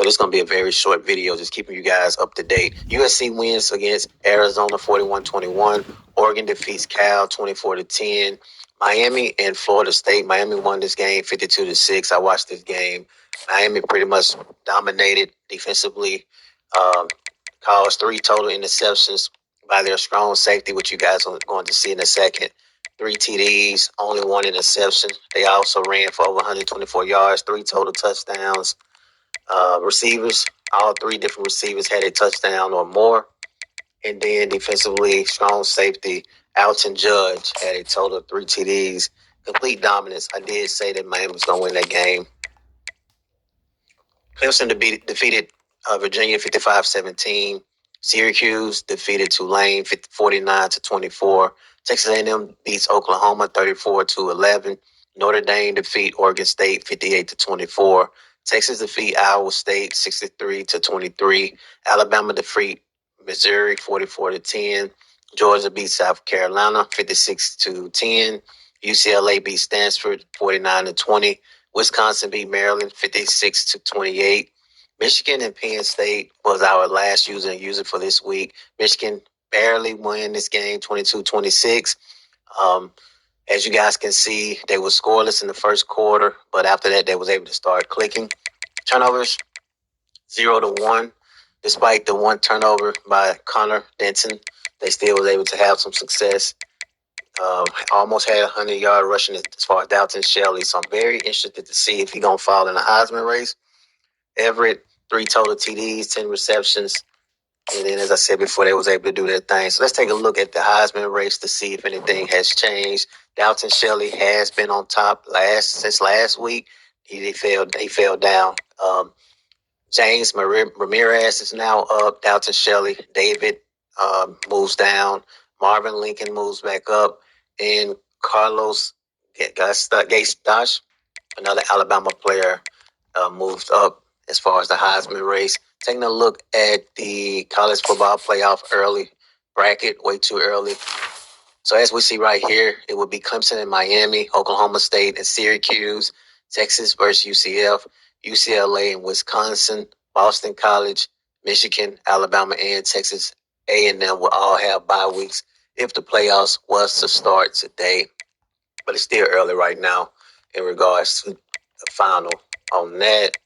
So this is going to be a very short video, just keeping you guys up to date. USC wins against Arizona 41-21. Oregon defeats Cal 24-10. Miami and Florida State. Miami won this game 52-6. I watched this game. Miami pretty much dominated defensively. Caused 3 total interceptions by their strong safety, which you guys are going to see in a second. 3 TDs, only 1 interception. They also ran for over 124 yards, 3 total touchdowns. Receivers, all 3 different receivers had a touchdown or more. And then defensively, strong safety, Alton Judge had a total of 3 TDs. Complete dominance. I did say that Miami was going to win that game. Clemson defeated Virginia 55-17. Syracuse defeated Tulane 49-24. Texas A&M beats Oklahoma 34-11. Notre Dame defeat Oregon State 58-24. Texas defeat Iowa State 63-23. Alabama defeat Missouri 44-10. Georgia beat South Carolina 56-10. UCLA beat Stanford 49-20. Wisconsin beat Maryland 56-28. Michigan and Penn State was our last user for this week. Michigan barely won this game 22-26. As you guys can see, they were scoreless in the first quarter, but after that, they was able to start clicking. Turnovers, 0-1. Despite the 1 turnover by Connor Denton, they still was able to have some success. Almost had a 100-yard rushing as far as Dalton Shelley. So I'm very interested to see if he's going to fall in the Heisman race. Everett, 3 total TDs, 10 receptions. And then, as I said before, they was able to do their thing. So let's take a look at the Heisman race to see if anything has changed. Dalton Shelley has been on top since last week. He fell down. James Ramirez is now up. Dalton Shelley, David moves down. Marvin Lincoln moves back up. And Carlos Gastach, another Alabama player, moved up as far as the Heisman race. Taking a look at the college football playoff early bracket, way too early. So as we see right here, it would be Clemson and Miami, Oklahoma State and Syracuse, Texas versus UCF, UCLA and Wisconsin, Boston College, Michigan, Alabama, and Texas A&M will all have bye weeks if the playoffs was to start today. But it's still early right now in regards to the final on that.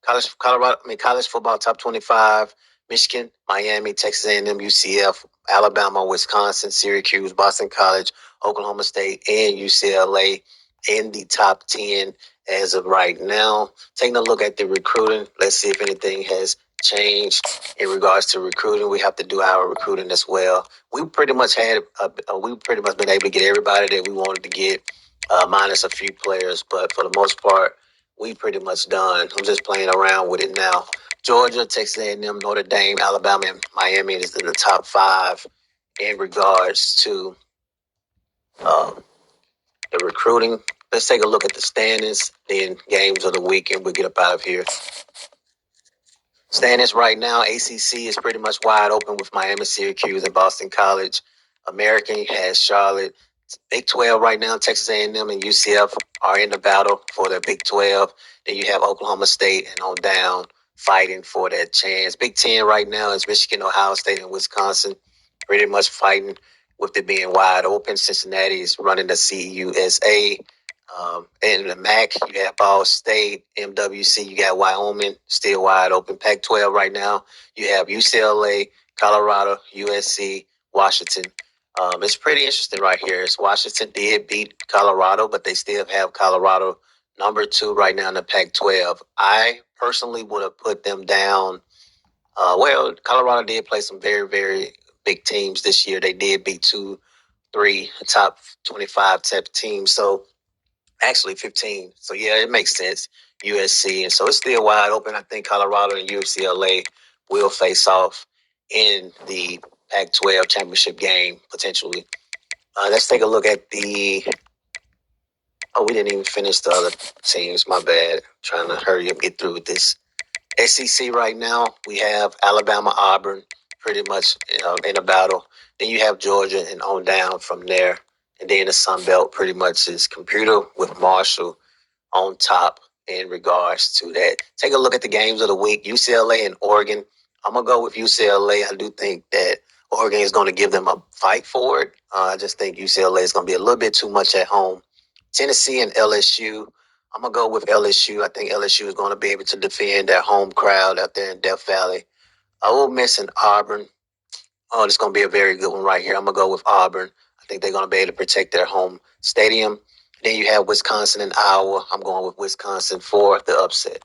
College football top 25, Michigan, Miami, Texas A&M, UCF, Alabama, Wisconsin, Syracuse, Boston College, Oklahoma State, and UCLA in the top 10 as of right now. Taking a look at the recruiting, let's see if anything has changed in regards to recruiting. We have to do our recruiting as well. We pretty much been able to get everybody that we wanted to get, minus a few players, but for the most part, we pretty much done. I'm just playing around with it now. Georgia, Texas A&M, Notre Dame, Alabama, and Miami is in the top 5 in regards to the recruiting. Let's take a look at the standings, then games of the week, and we'll get up out of here. Standings right now, ACC is pretty much wide open with Miami, Syracuse, and Boston College. American has Charlotte. Big 12 right now, Texas A&M and UCF are in the battle for the Big 12. Then you have Oklahoma State and on down fighting for that chance. Big 10 right now is Michigan, Ohio State, and Wisconsin pretty much fighting with it being wide open. Cincinnati is running the CUSA. In the MAC, you have Ball State, MWC, you got Wyoming, still wide open. Pac-12 right now, you have UCLA, Colorado, USC, Washington. It's pretty interesting right here. Washington did beat Colorado, but they still have Colorado number 2 right now in the Pac-12. I personally would have put them down. Colorado did play some very, very big teams this year. They did beat 2-3 top 25 type teams. So actually 15. So yeah, it makes sense. USC. And so it's still wide open. I think Colorado and UCLA will face off in the Pac-12 championship game, potentially. Let's take a look at we didn't even finish the other teams. My bad. Trying to hurry up, get through with this. SEC right now, we have Alabama, Auburn, pretty much in a battle. Then you have Georgia and on down from there. And then the Sun Belt pretty much is computer with Marshall on top in regards to that. Take a look at the games of the week. UCLA and Oregon. I'm gonna go with UCLA. I do think that Oregon is going to give them a fight for it. I just think UCLA is going to be a little bit too much at home. Tennessee and LSU. I'm gonna go with LSU. I think LSU is going to be able to defend their home crowd out there in Death Valley. Ole Miss and Auburn. Oh, it's going to be a very good one right here. I'm going to go with Auburn. I think they're going to be able to protect their home stadium. Then you have Wisconsin and Iowa. I'm going with Wisconsin for the upset.